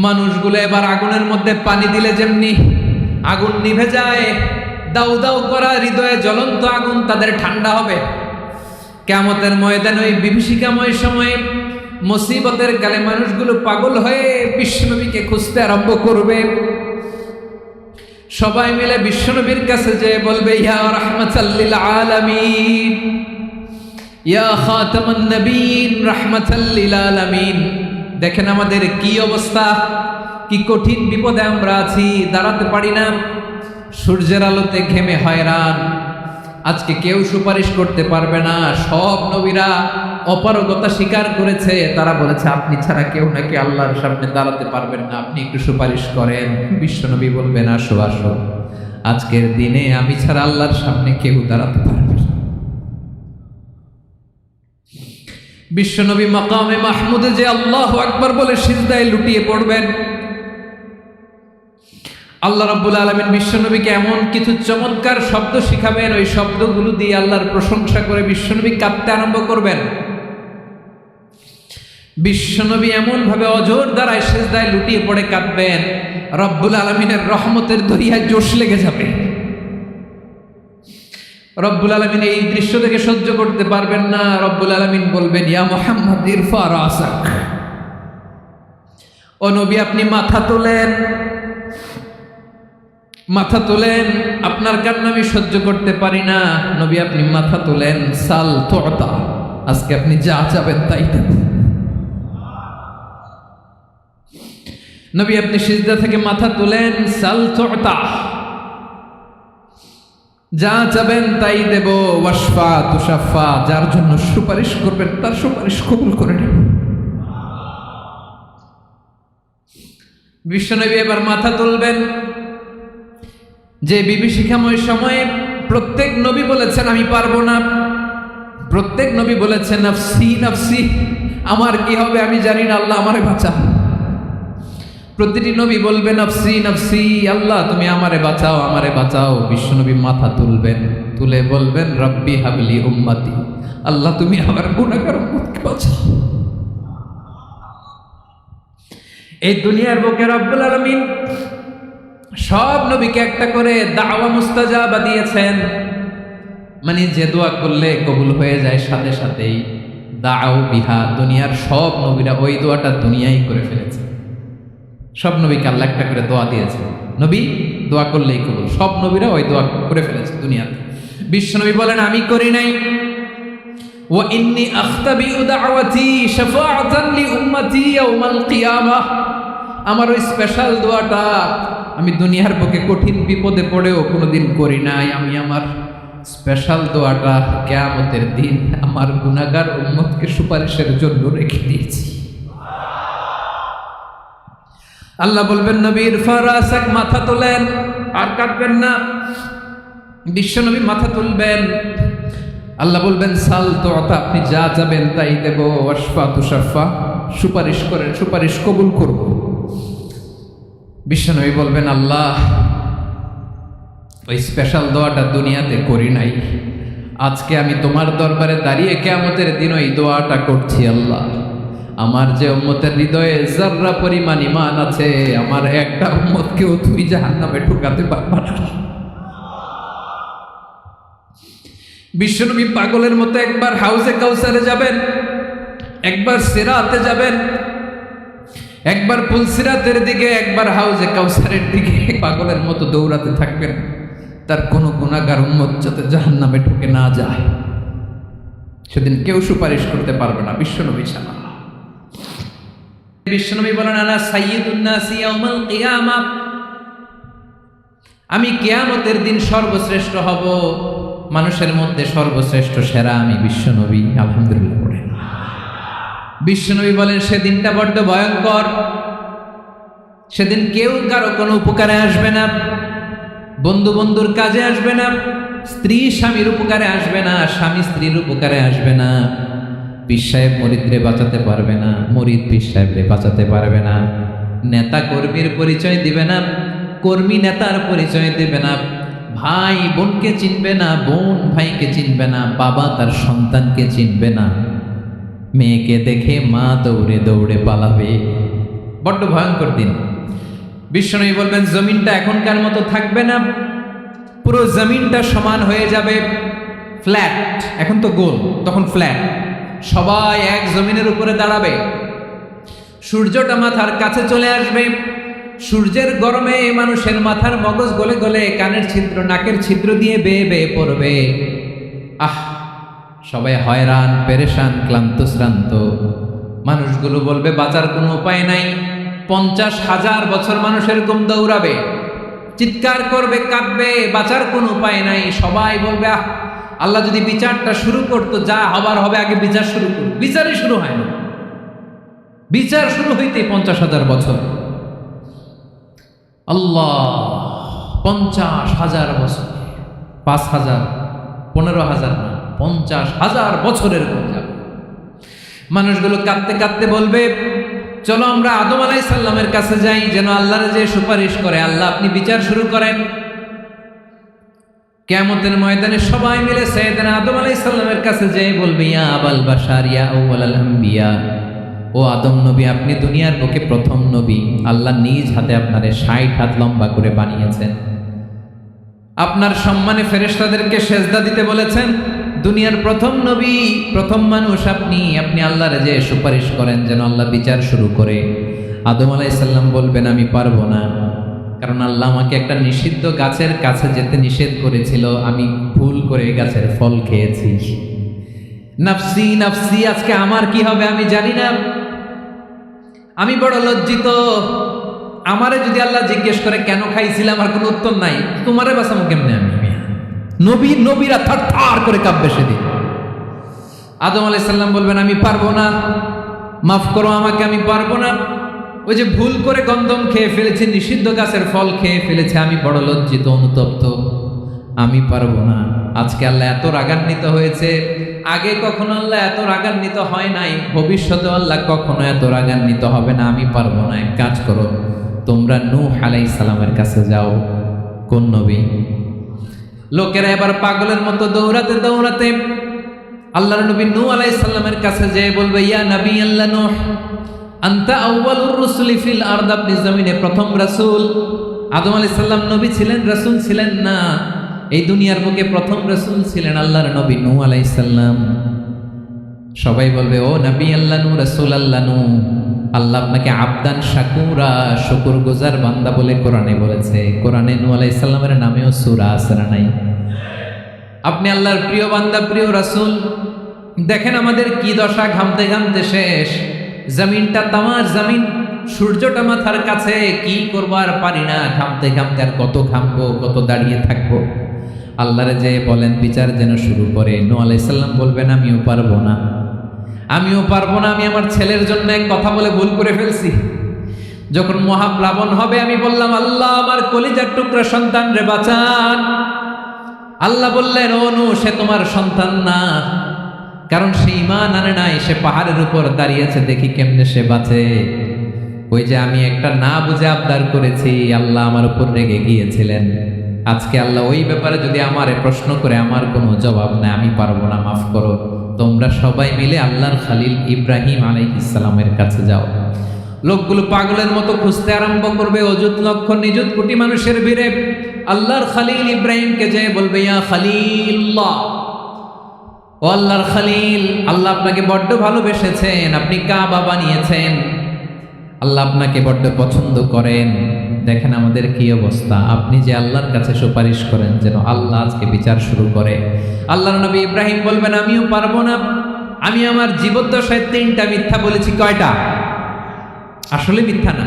মানুষগুলো এবার আগুনের মধ্যে পানি দিলে যেমনি আগুন নিভে যায়, দাউ দাউ করা হৃদয়ে জ্বলন্ত আগুন তাদের ঠান্ডা হবে। কিয়ামতের ময়দানে ওই বিভীষিকাময় সময়ে মুসিবতের কালে মানুষগুলো পাগল হয়ে বিশ্বনবীকে খুঁজতে আরম্ভ করবে। সবাই মিলে বিশ্বনবীর কাছে যেয়ে বলবে, ইয়া রাহমাতাল লিল আলামিন, ইয়া খাতামান নবীন, রাহমাতাল লিল আলামিন। দেখেন আমাদের কি অবস্থা, কি কঠিন বিপদে আমরা আছি, দাঁড়াতে পারি না, সূর্যের আলোতে ঘেমে হয়রান। আজকে কেউ সুপারিশ করতে পারবে না। সব নবীরা অপারগতা স্বীকার করেছে, তারা বলেছে আপনি ছাড়া কেউ নাকি আল্লাহর সামনে দাঁড়াতে পারবেন না, আপনি একটু সুপারিশ করেন। বিশ্বনবী বলবেন, আসো আসো, আজকের দিনে আমি ছাড়া আল্লাহর সামনে কেউ দাঁড়াতে পারবে না। বিশ্বনবী মাকামে মাহমুদে যে আল্লাহু আকবার বলে সিজদায় লুটিয়ে পড়বেন। আল্লাহ রাব্বুল আলামিন বিশ্বনবীকে এমন কিছু চমৎকার শব্দ শিখাবেন, ওই শব্দগুলো দিয়ে আল্লাহর প্রশংসা করে বিশ্বনবী কাঁদতে আরম্ভ করবেন। বিশ্বনবী এমন ভাবে অজর দ্বারায় সিজদায় লুটিয়ে পড়ে কাঁদবেন, রব্বুল আলামিনের রহমতের দরিয়ায় জোশ লেগে যাবে। রব্বুল আলামিন এই দৃশ্য থেকে সহ্য করতে পারবেন না। রব্বুল আলামিন বলবেন, ইয়া মুহাম্মদ ইরফা রাসাক, ও নবী আপনি মাথা তোলেন, মাথা তোলেন, আপনার কান্না আমি সহ্য করতে পারি না। নবী আপনি মাথা তোলেন, সাল তুতা, আজকে আপনি যা চাবেন তাই দেব। নবী আপনি সিজদা থেকে মাথা তোলেন, সাল তুতা, যা চাবেন তাই দেব। ওয়াশফা তুশাফা, যার জন্য সুপারিশ করবেন তার সুপারিশ কবুল করে নেব। বিশ্বনবী এবার মাথা তুলবেন। যে বিভীষিকাময় সময়ে প্রত্যেক নবী বলেছেন আমি পারবো না, প্রত্যেক নবী বলেছেন নাফসি নাফসি, আমার কি হবে আমি জানি না, আল্লাহ আমারে বাঁচাও। প্রতিটি নবী বলবে নাফসি নাফসি, আল্লাহ তুমি আমারে বাঁচাও আমারে বাঁচাও। বিশ্বনবী মাথা তুলবেন, তুলে বলবেন রব্বি হাবলি উম্মতি, আল্লাহ তুমি আমার গুনাহগার উম্মতকে বাঁচাও। এই দুনিয়ার বুকে রব্বুল আলামিন সব নবীকে একটা করে দাওয়া মুস্তাজাবা দিয়েছেন, মানে যে দোয়া করলে কবুল হয়ে যায় সাথে সাথেই। দাও বিহা, দুনিয়ার সব নবীরা ওই দোয়াটা দুনিয়ায় করে ফেলেছে। সব নবীকে আল্লাহ একটা করে দোয়া দিয়েছে, নবী দোয়া করলেই কবুল। সব নবীরা ওই দোয়া করে ফেলেছে দুনিয়াতে। বিশ্বনবী বলেন আমি করি নাই। ওয়া ইন্নী আখতাবিউ দাওয়াতি শাফাআতান লি উম্মতি ইয়াউমাল কিয়ামাহ, আমার ওই স্পেশাল দোয়াটা আমি দুনিয়ার বুকে কঠিন বিপদে পড়েও কোনোদিন করি নাই। আমি আমার স্পেশাল দোয়াটা কিয়ামতের দিন আমার গুনাহগার উম্মতকে সুপারিশের জন্য রেখে দিয়েছি। আল্লাহ বলবেন নবী ইরফা রাসাক, মাথা তোলেন, আর কাটবেন না। বিশ্বনবী মাথা তুলবেন, আল্লাহ বলবেন সাল তুতা, আপনি যা যাবেন তাই দেব। ওয়াশফা তুশাফা, সুপারিশ করেন, সুপারিশ কবুল করব। বিশ্বনবী বলবেন আল্লাহ ওই স্পেশাল দোয়াটা দুনিয়াতে করি নাই, আজকে আমি তোমার দরবারে দাঁড়িয়ে কিয়ামতের দিন ওই দোয়াটা করছি। আল্লাহ আমার যে উম্মতের হৃদয়ে যাররা পরিমাণ ঈমান আছে, আমার একটা উম্মতকেও তুমি জাহান্নামে ঢুকাতে পারবা না। বিশ্বনবী পাগলের মতো একবার হাউজে কাউসারে যাবেন, একবার সিরাতে যাবেন, একবার পুলসিরাতের দিকে, একবার হাউজে কাউসারের দিকে পাগলের মতো দৌড়াতে থাকবেন, তার কোনো গুনাহগার উম্মত যাতে জাহান্নামে ঢুকে না যায়। সেদিন কেউ সুপারিশ করতে পারবে না বিশ্বনবী ছাড়া। বিশ্বনবী বলেন আনা সাইয়্যিদুন নাসি ইয়াউমাল কিয়ামাহ, আমি কিয়ামতের দিন সর্বশ্রেষ্ঠ হব, মানুষের মধ্যে সর্বশ্রেষ্ঠ সেরা আমি বিশ্বনবী। আলহামদুলিল্লাহ পড়েন। বিশ্বনবী বলেন সেদিনটা বড্ড ভয়ঙ্কর, সেদিন কেউ কারো কোনো উপকারে আসবে না, বন্ধু বন্ধুর কাজে আসবে না, স্ত্রী স্বামীর উপকারে আসবে না, স্বামী স্ত্রীর উপকারে আসবে না, পীর সাহেব মুরিদরে বাঁচাতে পারবে না, মুরিদ পীর সাহেবরে বাঁচাতে পারবে না, নেতা কর্মীর পরিচয় দিবে না, কর্মী নেতার পরিচয় দিবে না, ভাই বোনকে চিনবে না, বোন ভাইকে চিনবে না, বাবা তার সন্তানকে চিনবে না, মেয়েকে দেখে মা দৌড়ে দৌড়ে পালাবে, বড্ড ভয়ঙ্কর দিন। বিশ্বনবী বলবেন জমিনটা এখনকার মতো থাকবে না, পুরো জমিনটা সমান হয়ে যাবে, ফ্ল্যাট। এখন তো গোল, তখন ফ্ল্যাট। সবাই এক জমিনের উপরে দাঁড়াবে, সূর্যটা মাথার কাছে চলে আসবে, সূর্যের গরমে মানুষের মাথার মগজ গলে গলে কানের ছিদ্র নাকের ছিদ্র দিয়ে বেয়ে বেয়ে পড়বে। সবাই হয়রান, পেরেশান, ক্লান্ত শ্রান্ত। মানুষগুলো বলবে বাঁচার কোনো উপায় নাই। 50,000 বছর মানুষ এরকম দৌড়াবে, চিৎকার করবে, কাঁদবে, বাঁচার কোনো উপায় নাই। সবাই বলবে আল্লাহ যদি বিচারটা শুরু করতো, যা হবার হবে, আগে বিচার শুরু করুন। বিচারই শুরু হয় না, বিচার শুরু হইতে 50,000 বছর। আল্লাহ, 50,000 বছর, 5,000, 15,000 না, 50,000 বছরের কোন যাবে। মানুষগুলো কাঁদতে কাঁদতে বলবে চলো আমরা আদম আলাইহিস সালামের কাছে যাই, যেন আল্লাহর যে সুপারিশ করে, আল্লাহ আপনি বিচার শুরু করেন। কিয়ামতের ময়দানে সবাই মিলে সাইয়েদনা আদম আলাইহিস সালামের কাছে যেয়ে বলবে ইয়া আবাল বাশার ইয়া আউয়ালাল আম্বিয়া, ও আদম নবী, আপনি দুনিয়ার বুকে প্রথম নবী। আল্লাহ নিজ হাতে আপনারে 60 হাত লম্বা করে বানিয়েছেন, আপনার সম্মানে ফেরেশতাদেরকে সেজদা দিতে বলেছেন। দুনিয়ার প্রথম নবী, প্রথম মানুষ আপনি। আপনি আল্লাহর যে সুপারিশ করেন যেন আল্লাহ বিচার শুরু করে। আদম আলাইহিস সালাম বলবেন আমি পারবো না, কারণ আল্লাহ আমাকে একটা নিষিদ্ধ গাছের কাছে যেতে নিষেধ করেছিল, আমি ভুল করে গাছের ফল খেয়েছি। নাফসি নাফসি, আজকে আমার কি হবে আমি জানি না, আমি বড় লজ্জিত। আমারে যদি আল্লাহ জিজ্ঞেস করে কেন খাইছিলাম, আমার কোনো উত্তর নাই, তোমারে বাঁচাবো কেমনে আমি? নবীরা থার করে কাঁপবে সেদিন। আদম আলাইহিস সালাম বলবেন আমি পারবো না, মাফ করো আমাকে, আমি পারবো না। ওই যে ভুল করে গন্ধম খেয়ে ফেলেছি, নিষিদ্ধ গাছের ফল খেয়ে ফেলেছে, আমি বড় লজ্জিত, অনুতপ্ত, আমি পারবো না। আজকে আল্লাহ এত রাগান্বিত হয়েছে, আগে কখনো আল্লাহ এত রাগান্বিত হয় নাই, ভবিষ্যতে আল্লাহ কখনো এত রাগান্বিত হবে না। আমি পারবো না। এক কাজ করো, তোমরা নূহ আলাইহিস সালামের কাছে যাও। কোন নবী? লোকেরা এবার পাগলের মতো দৌড়াতে দৌড়াতে আল্লাহর নবী নূহ আলাইহিস সালামের কাছে যেয়ে বলবে ইয়া নবী আল্লাহ নূহ, আনতা আউয়ালুর রাসূলি ফিল আরদ, আপনি জমিনে প্রথম রাসূল। আদম আলাইহিস সালাম নবী ছিলেন, রাসূল ছিলেন না। এই দুনিয়ার বুকে প্রথম রাসূল ছিলেন আল্লাহর নবী নূহ আলাইহিস সালাম। সবাই বলবে ও নবী আল্লাহ নূহ, রাসূল আল্লাহ নূহ, আল্লাহ আপনাকে আবদান শাকুরা, শুকরগুজার বান্দা বলে কোরআনে বলেছে। কোরআনে নূহ আলাইহিস সালামের নামেও সূরা আছে না নাই? আপনি আল্লাহর প্রিয় বান্দা, প্রিয় রাসূল। দেখেন আমাদের কি দশা, ঘামতে ঘামতে শেষ। জমিনটা তামার জমিন, সূর্যটা মাথার কাছে, কি করবো আর পারি না, ঘামতে ঘামতে আর কত ঘামবো, কত দাঁড়িয়ে থাকবো। আল্লাহরে যে বলেন বিচার যেন শুরু করে। নূহ আলাইহিস সালাম বলবেন আমিও পারবো না, আমিও পারবো না। আমি আমার ছেলের জন্য এক কথা বলে ভুল করে ফেলছি। যখন মহাপ্লাবন হবে আমি বললাম আল্লাহ আমার কলিজার টুকরা সন্তান রে বাঁচান। আল্লাহ বললেন ও নূহ, সে তোমার সন্তান না, কারণ সে ঈমান আনে নাই, সে পাহাড়ের উপর দাঁড়িয়েছে, দেখি কেমনে সে বাঁচে। ওই যে আমি একটা না বুঝে আবদার করেছি, আল্লাহ আমার উপর রেগে গিয়েছিলেন। আজকে আল্লাহ ওই ব্যাপারে যদি আমারে প্রশ্ন করে, আমার কোনো জবাব নাই, আমি পারবো না, মাফ করো। তোমরা সবাই মিলে আল্লাহর খালিল ইব্রাহিম আলাইহিস সালামের কাছে যাও। লোকগুলো পাগলের মতো খুঁজতে আরম্ভ করবে, অযুত লক্ষ নিযুত কোটি মানুষের ভিড়ে আল্লাহর খালিল ইব্রাহিমকে যেয়ে বলবে ইয়া খালিলুল্লাহ, ও আল্লাহর খালিল, আল্লাহ আপনাকে বড্ড ভালোবেসেছেন, আপনি কাবা বানিয়েছেন, আল্লাহ আপনাকে বড্ড পছন্দ করেন। দেখেন আমাদের কি অবস্থা। আপনি যে আল্লাহর কাছে সুপারিশ করেন যেন আল্লাহ আজকে বিচার শুরু করে। আল্লাহর নবী ইব্রাহিম বলবেন আমিও পারবো না, আমি আমার জীবদ্দশায় 3টা মিথ্যা বলেছি। কয়টা? আসলে মিথ্যা না,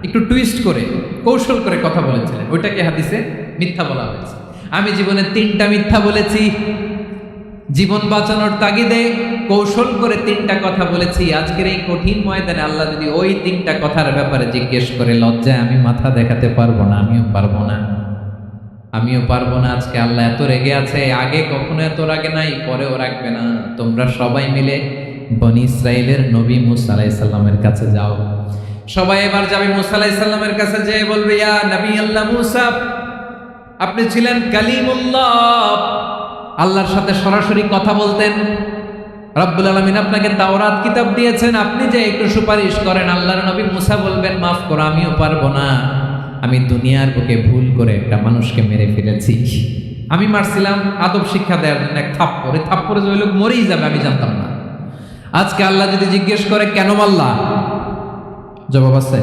একটু টুইস্ট করে কৌশল করে কথা বলেছিলেন, ওইটাকে হাদিসে মিথ্যা বলা হয়েছে। আমি জীবনে 3টা মিথ্যা বলেছি, জীবন বাঁচানোর তাগিদে কৌশল করে 3টা কথা বলেছি। আজকের এই কঠিন ময়দানে আল্লাহ যদি ওই 3টা কথার ব্যাপারে জিজ্ঞেস করে, লজ্জায় আমি মাথা দেখাতে পারবো না, আমিও পারবো না, আমিও পারবো না। আজকে আল্লাহ এত রেগে আছে, আগে কখনো এত রাগে নাই, পরেও রাখবে না। তোমরা সবাই মিলে বনি ইসরাইলের নবী মূসা আলাইহিস সালামের কাছে যাও। সবাই এবার যাবে মূসা আলাইহিস সালামের কাছে, যেয়ে বলবে ইয়া নবী আল্লাহ মূসা, আপনি ছিলেন কালিমুল্লাহ, আল্লাহর সাথে সরাসরি কথা বলতেন, রব্বুল আলামিন আপনাকে তাওরাত কিতাব দিয়েছেন, আপনি যে একটু সুপারিশ করেন, আল্লাহর নবী মুসা বলবেন মাফ করো, আমিও পারবো না, আমি দুনিয়ার বুকে ভুল করে একটা মানুষকে মেরে ফেলেছি। আমি মারছিলাম আদব শিক্ষা দেওয়ার জন্য এক থাপ্পড়, এই থাপ্পড়ে যে ওই লোক মরেই যাবে আমি জানতাম না। আজকে আল্লাহ যদি জিজ্ঞেস করে কেন মারলা, জবাব আছে?